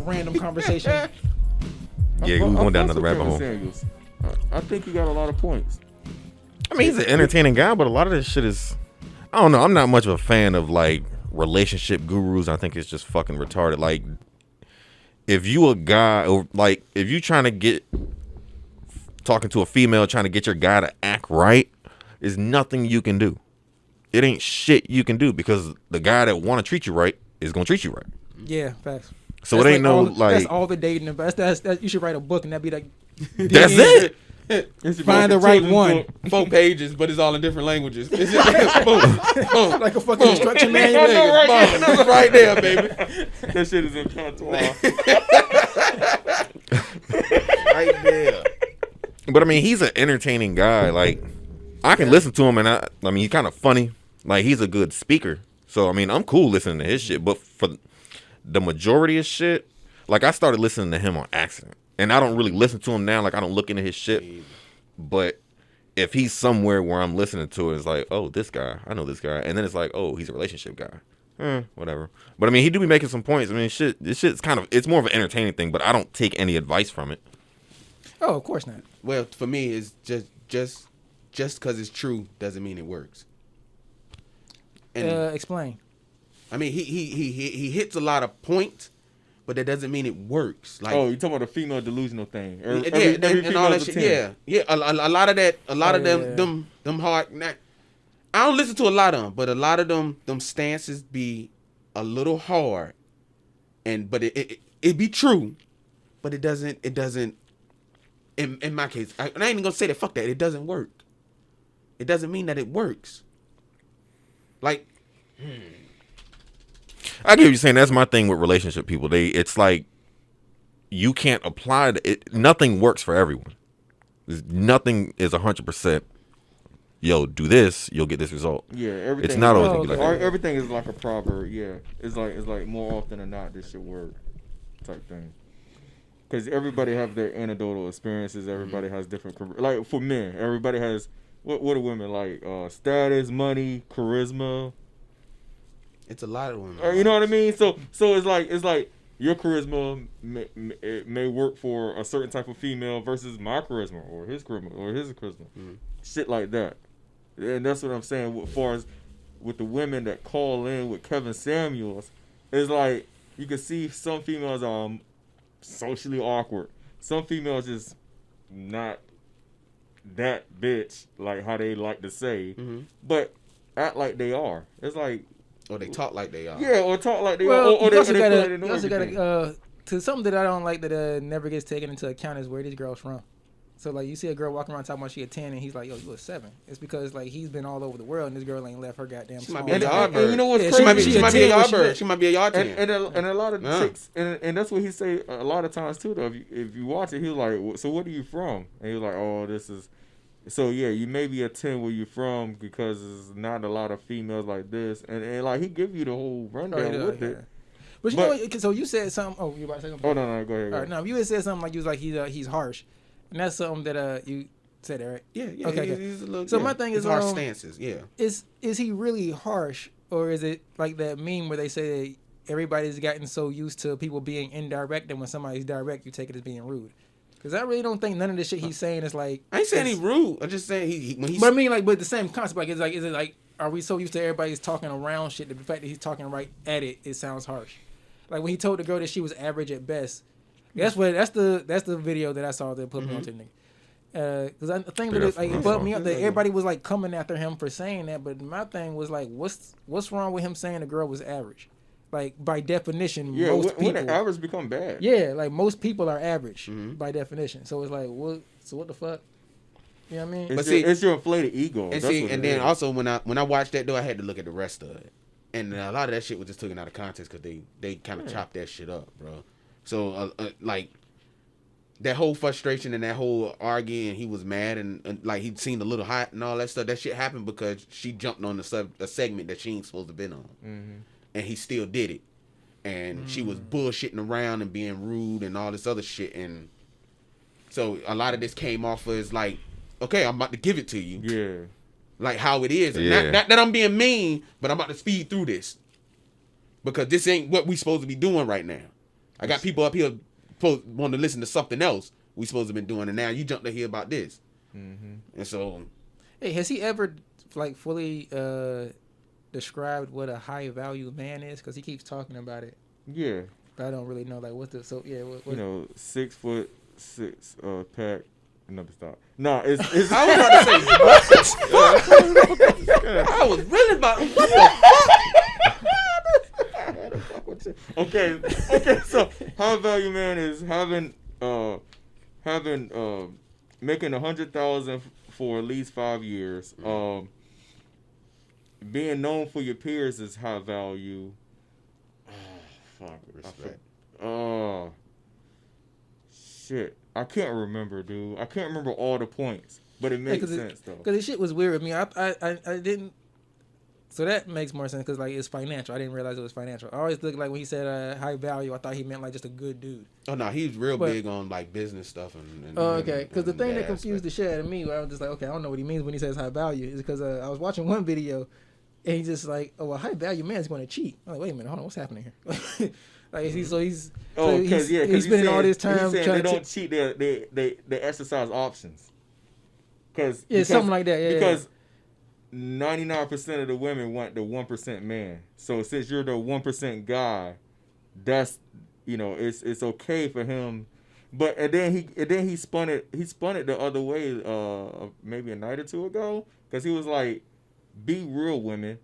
random conversation. Yeah, we went down another rabbit hole. Samuels. I think he got a lot of points. I mean, he's an entertaining guy, but a lot of this shit is, I don't know. I'm not much of a fan of like relationship gurus. I think it's just fucking retarded. Like, if you a guy, or like if you trying to get talking to a female, trying to get your guy to act right, there's nothing you can do. It ain't shit you can do because the guy that want to treat you right is gonna treat you right. Yeah, facts. So it ain't no like. That's all the dating advice. That's you should write a book and that'd be like. That's it. Find the right one. 4 pages, but it's all in different languages. Boom, boom, like a fucking instruction manual. Right there, baby. That shit is in patois. Right there. But I mean, he's an entertaining guy. Like, I can listen to him, and I mean, he's kind of funny. Like, he's a good speaker. So I mean, I'm cool listening to his shit. But for the majority of shit, like I started listening to him on accident. And I don't really listen to him now. Like, I don't look into his shit. But if he's somewhere where I'm listening to it, it's like, oh, this guy. I know this guy. And then it's like, oh, he's a relationship guy. Whatever. But, I mean, he do be making some points. I mean, this shit's kind of, it's more of an entertaining thing. But I don't take any advice from it. Oh, of course not. Well, for me, it's just because it's true doesn't mean it works. And Explain. I mean, he hits a lot of points, but that doesn't mean it works. Like, Oh, you talking about the female delusional thing? And all that shit. Yeah. A lot of that. A lot of them hard. Not, I don't listen to a lot of them, but a lot of them stances be a little hard, but it be true, but it doesn't. In my case, I ain't even gonna say that. Fuck that. It doesn't work. It doesn't mean that it works. Like. I get what you're saying. That's my thing with relationship people. It's like you can't apply it. Nothing works for everyone. Nothing is 100%. Yo, do this, you'll get this result. Yeah, everything. It's not always gonna be like that. Everything is like a proverb. Yeah, it's like more often than not this should work, type thing. Because everybody have their anecdotal experiences. Everybody has different. Like for men, everybody has what are women like? Status, money, charisma. It's a lot of women. You know what I mean? So it's like your charisma may work for a certain type of female versus my charisma or his charisma. Mm-hmm. Shit like that. And that's what I'm saying. As far as with the women that call in with Kevin Samuels, it's like you can see some females are socially awkward. Some females just not that bitch like how they like to say, but act like they are. It's like. Or they talk like they are. Yeah, or talk like they are. Or you also gotta to something that I don't like that never gets taken into account is where these girls from. So like you see a girl walking around talking about she a 10 and he's like, yo, you a 7. It's because like he's been all over the world and this girl ain't left her goddamn. She might be a yard bird. And you know what's crazy? She might be a yard bird. She might be a yard 10. And a lot of chicks, and that's what he say a lot of times too. Though, if you watch it, he's like, so what are you from? And he's like, oh, this is. So yeah, you may be a 10 where you're from because there's not a lot of females like this, and like he give you the whole rundown with it. But you know, so you said something. Oh, you about to say something? Oh no, go ahead. All right, no, you had said something like you was like he's harsh, and that's something that you said that right? Yeah. Okay. He's a little, so my thing is harsh stances. Yeah. Is he really harsh, or is it like that meme where they say that everybody's gotten so used to people being indirect, and when somebody's direct, you take it as being rude? Because I really don't think none of the shit he's saying is like. I ain't saying he's rude. I'm just saying when he's. But I mean, like, but the same concept. Like, is it like, are we so used to everybody's talking around shit that the fact that he's talking right at it sounds harsh? Like when he told the girl that she was average at best. That's the video that I saw that put me onto the nigga. Because I think that it bugged me up that everybody was like coming after him for saying that, but my thing was like, what's wrong with him saying the girl was average? Like by definition, most people. When the average become bad. Yeah, like most people are average by definition. So it's like, what the fuck? You know what I mean? It's your inflated ego. And then also when I watched that though, I had to look at the rest of it, and a lot of that shit was just taken out of context because they kind of chopped that shit up, bro. So like that whole frustration and that whole arguing, he was mad and like he'd seen the little hot and all that stuff. That shit happened because she jumped on a segment that she ain't supposed to been on. And he still did it. And she was bullshitting around and being rude and all this other shit. And so a lot of this came off as like, okay, I'm about to give it to you. Yeah. Like how it is. Yeah. Not that I'm being mean, but I'm about to speed through this. Because this ain't what we supposed to be doing right now. I got people up here want to listen to something else we supposed to been doing, and now you jumped to hear about this. Mm-hmm. And so, Hey, has he ever like fully described what a high value man is? Because he keeps talking about it, Yeah, but I don't really know like what the what you know, 6'6" pack. Never stop. No, it's I was about to say, what? I was really about what the fuck? okay. So high value man is having making 100,000 for at least 5 years. Being known for your peers is high value. Fuck. Respect. Shit. I can't remember, dude. I can't remember all the points, but it makes sense though. Because this shit was weird with me. I didn't. So that makes more sense because like it's financial. I didn't realize it was financial. I always looked like when he said high value, I thought he meant like just a good dude. Oh no, he's real big on like business stuff and Oh, okay. Because the and thing that confused the shit out of me, where I was just like, okay, I don't know what he means when he says high value, is because I was watching one video, and he's just like, oh, well, high value man is going to cheat. I'm like, wait a minute, hold on, what's happening here? Like, he's spending all this time saying trying they to don't cheat. They exercise options. Because something like that. Yeah, because 99% of the women want the 1% man. So since you're the 1% guy, that's it's okay for him. But and then he spun it the other way maybe a night or two ago, because he was like, be real, women.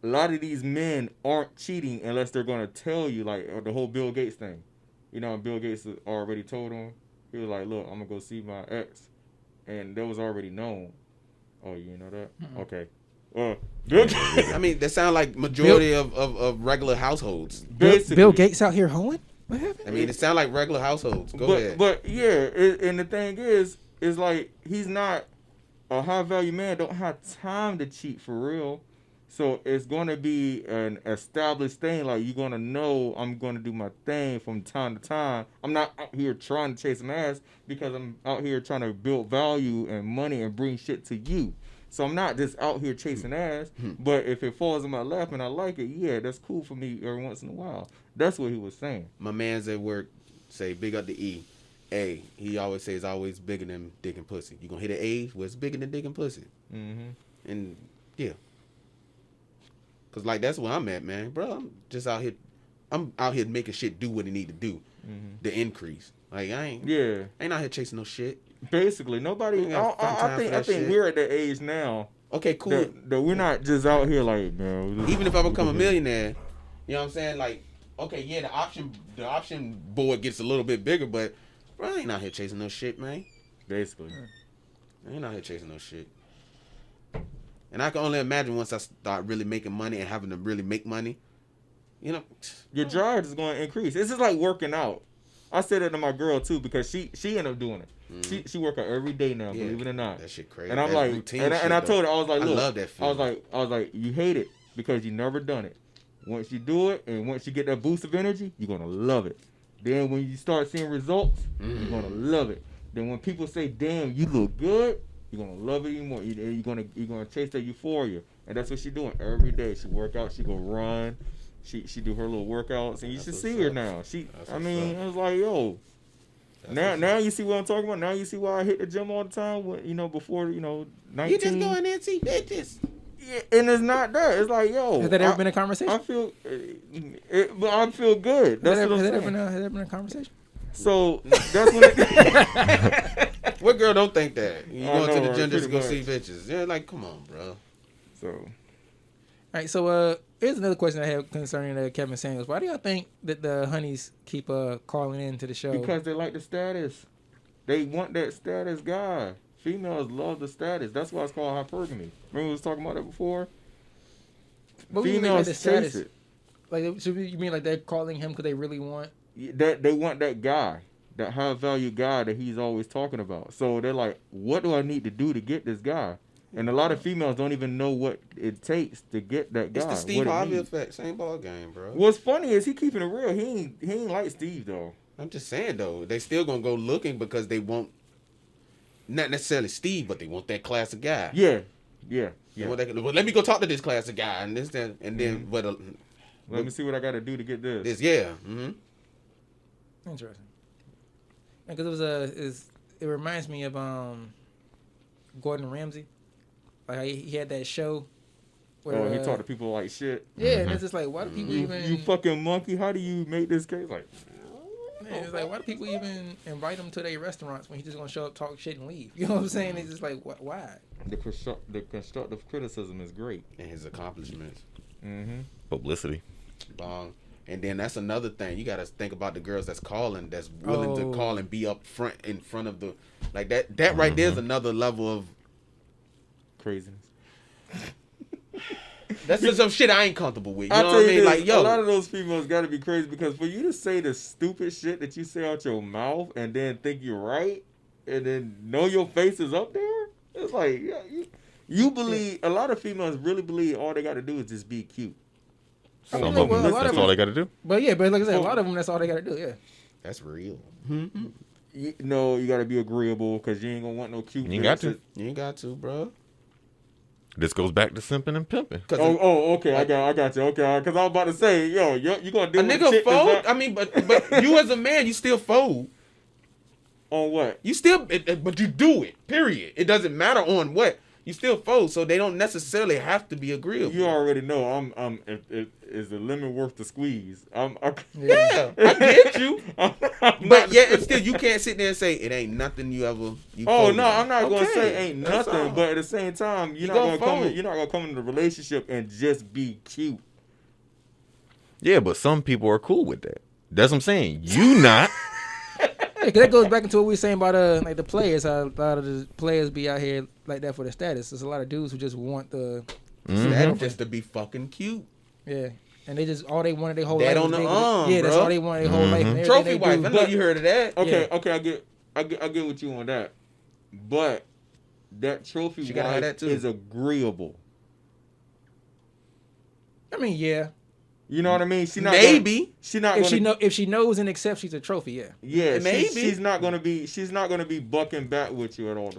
A lot of these men aren't cheating unless they're gonna tell you, like the whole Bill Gates thing. Bill Gates already told him. He was like, look, I'm gonna go see my ex, and that was already known. Oh, you know that? Mm-hmm. Okay. Bill Gates. I mean, that sound like majority of regular households. Basically. Bill Gates out here hoeing? What happened? I mean, it sound like regular households. Go ahead. But yeah, and the thing is like, he's not a high value man. Don't have time to cheat for real. So it's going to be an established thing. Like, you're going to know I'm going to do my thing from time to time. I'm not out here trying to chase some ass, because I'm out here trying to build value and money and bring shit to you. So I'm not just out here chasing ass. But if it falls in my lap and I like it, yeah, that's cool for me every once in a while. That's what he was saying. My man's at work say big up the E. A. He always says always bigger than dick and pussy. You going to hit an A? Well, it's bigger than dick and pussy. Mm-hmm. And, yeah. Cause like that's where I'm at, man, bro. I'm just out here. I'm out here making shit do what it need to do, the increase. Like I ain't out here chasing no shit. Basically, nobody. I think we're at the age now. Okay, cool. That we're not just out here like, man. Even if I become a millionaire, you know what I'm saying? Like, okay, yeah, the option board gets a little bit bigger, but bro, I ain't out here chasing no shit, man. Basically, I ain't out here chasing no shit. And I can only imagine once I start really making money and having to really make money, your drive is going to increase. This is like working out. I said that to my girl too, because she ended up doing it. Mm-hmm. She work out every day now, believe it or not. That shit crazy. And I'm like, and I told her, I was like, look, I love that feeling. I was like, you hate it because you never done it. Once you do it, and once you get that boost of energy, you're gonna love it. Then when you start seeing results, you're gonna love it. Then when people say, damn, you look good, you're gonna love it even more. You're gonna chase that euphoria, and that's what she's doing every day. She work out, she go run, she do her little workouts, and you should see her now. I was like, yo, now you see what I'm talking about. Now you see why I hit the gym all the time. Before 19. You just go in there and see bitches. Yeah, and it's not that. It's like, yo, has that ever been a conversation? I feel, but I feel good. That's what I'm saying. Has that been a conversation? So that's when what girl don't think that? You go to the gym just to go see bitches. Yeah, like, come on, bro. So, all right. So here's another question I have concerning Kevin Samuels. Why do y'all think that the honeys keep calling into the show? Because they like the status. They want that status guy. Females love the status. That's why it's called hypergamy. Remember we was talking about that before? What females chase it. Like, you mean like they're calling him because they really want? They want that guy, that high value guy that he's always talking about. So they're like, what do I need to do to get this guy? And a lot of females don't even know what it takes to get that guy. It's the Steve Harvey effect. Same ball game, bro. What's funny is he keeping it real. He ain't like Steve though. I'm just saying though, they still gonna go looking because they want not necessarily Steve, but they want that classic guy. Yeah. Well, let me go talk to this classic guy and this, that, and then let me see what I got to do to get this. Yeah. Mm-hmm. Interesting. Because it reminds me of Gordon Ramsay. Like he had that show. Where, he talked to people like shit. Yeah, and it's just like, why do people even? You fucking monkey! How do you make this case? Like, man, it's like, why do people even invite him to their restaurants when he's just gonna show up, talk shit, and leave? You know what I'm saying? It's just like, why? the constructive criticism is great. And his accomplishments. Mm-hmm. Publicity. Bong. And then that's another thing. You got to think about the girls that's calling, that's willing to call and be up front in front of the, like that. That right there is another level of Craziness. That's just some shit I ain't comfortable with. You I'll know tell what I you mean? this, Like, yo, a lot of those females got to be crazy because for you to say the stupid shit that you say out your mouth and then think you're right and then know your face is up there, it's like you believe. A lot of females really believe all they got to do is just be cute. Some mean, of them, well, a lot that's of all them- they got to do. But yeah, but like I said, a lot of them, that's all they gotta do. Yeah. that's real. You know, you got to be agreeable because you ain't gonna want no cute. You ain't got bitch to. You ain't got to, bro. This goes back to simping and pimping. Okay, I got you. Okay, because I was about to say, yo, you gonna deal A with nigga shit that's fold. not- I mean, but you as a man, you still fold. on what? You still, but you do it. Period. It doesn't matter on what. You still fold, so they don't necessarily have to be agreeable. You already know. I'm. If is the lemon worth the squeeze? Yeah, I get you. I'm But not- yet, and still, you can't sit there and say it ain't nothing you ever. You Oh folded no, on. I'm not gonna Okay, say ain't that's nothing, all. but at the same time, You you're gonna not gonna come. fold. You're not gonna come into the relationship and just be cute. Yeah, but some people are cool with that. That's what I'm saying. You not. Yeah, 'cause that goes back into what we were saying about like the players. How a lot of the players be out here like that for the status. There's a lot of dudes who just want the That just to be fucking cute. yeah, and they just all they wanted their whole That life. on was the be able to- arm, yeah, that's bro. all they wanted their whole life. And everything Trophy they wife. do. I know you heard of that. Okay, Yeah. okay, I get with you on that, but that trophy She gotta have wife that too. is agreeable. I mean, yeah. You know what I mean? She not Maybe. Gonna, she not If gonna. if she knows and accepts she's a trophy, yeah. Yeah, Maybe. she's not gonna be. She's not gonna be bucking back with you at all.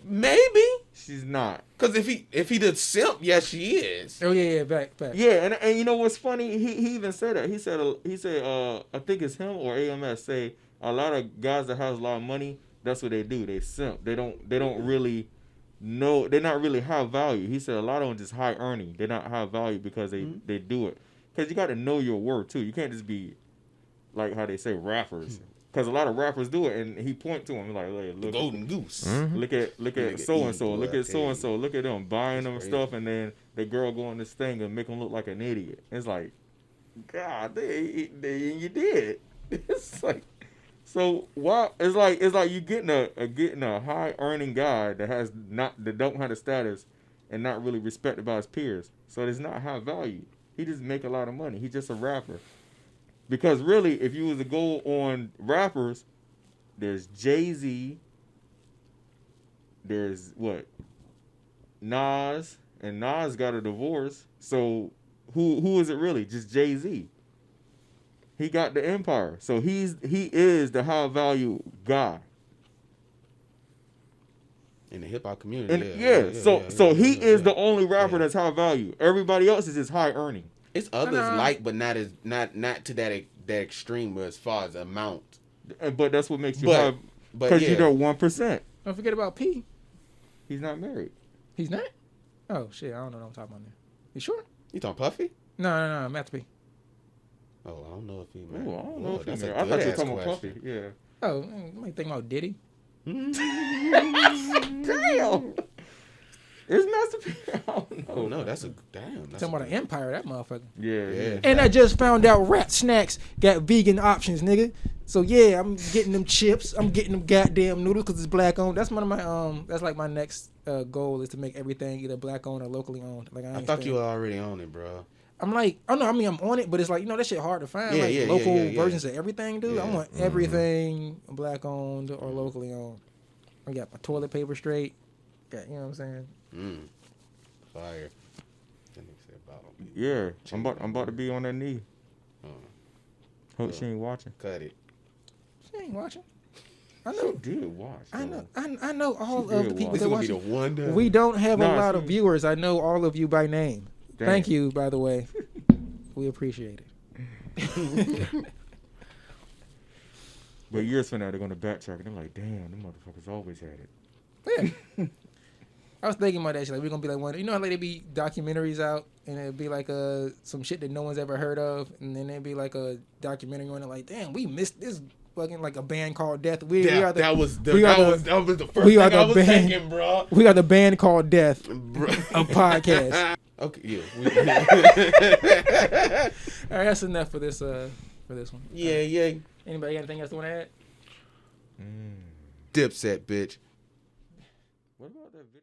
Maybe. She's not. Because if he did simp, yes, she is. Oh yeah, back. Yeah, and you know what's funny? He even said that. He said I think it's him or AMS say a lot of guys that has a lot of money. That's what they do. They simp. They don't really know. They're not really high value. He said a lot of them just high earning. They're not high value because they do it. Because you got to know your worth too. You can't just be like how they say rappers. Because a lot of rappers do it, and he point to him like, hey, look, Golden goose. look at Nigga so and so, eat look blood, at so and so, look at them buying them crazy. stuff, and then the girl go on this thing and make them look like an idiot. It's like, God, you did. It's like, so why? It's like you getting a high earning guy that don't have the status and not really respected by his peers. So it's not high value. He just make a lot of money. He's just a rapper. Because really, if you was to go on rappers, there's Jay-Z, there's what? Nas, and Nas got a divorce. So who is it really? Just Jay-Z. He got the empire. So he is the high value guy. In the hip hop community. And so he is the only rapper that's high value. Everybody else is just high earning. It's others Nah. like, but not to that extreme as far as amount. But that's what makes you But- high. But Because yeah, you're the 1%. Don't forget about P. He's not married. He's not. Oh shit, I don't know what I'm talking about now. You sure? you talking Puffy? No, Master P. Oh, I don't know if he. Ooh, I don't know Lord, if that's he's a married. I thought you were good-ass talking about question. Puffy. Yeah. Oh, you might think about Diddy. Damn. Is Master P? I don't know. Oh no, that's a damn. That's Talking about an empire, that motherfucker. Yeah. Yeah. And I just found out Rat Snacks got vegan options, nigga. So yeah, I'm getting them chips. I'm getting them goddamn noodles because it's black owned. That's one of my that's like my next goal is to make everything either black owned or locally owned. Like I thought you were already on it, bro. I'm like, oh no, I mean I'm on it, but it's like that shit hard to find. Yeah, like yeah, local yeah. versions of everything, dude. I Yeah. want everything black owned or locally owned. I got my toilet paper straight. Got you know what I'm saying? Fire. That nigga said bottle. Yeah. I'm about to be on that knee. Oh. Hope she ain't watching. Cut it. She ain't watching. I She know. did watch. I though. know. I know all She of did the people watch. This that is gonna watch. be the one. That We don't have a Nah, lot of she- viewers. I know all of you by name. Damn. Thank you, by the way. We appreciate it. But years from now, they're gonna backtrack and they're like, damn, them motherfuckers always had it. Yeah. I was thinking about that shit. Like, we're gonna be like one. You know how like there be documentaries out and it'd be like some shit that no one's ever heard of, and then there'd be like a documentary on it. Like, damn, we missed this fucking like a band called Death. That was the first we are thing I the was band. thinking, bro. We got the band called Death, a podcast. Okay, yeah. All right, that's enough for this one. Yeah. Anybody got anything else to want to add? Dipset, bitch. What about that video?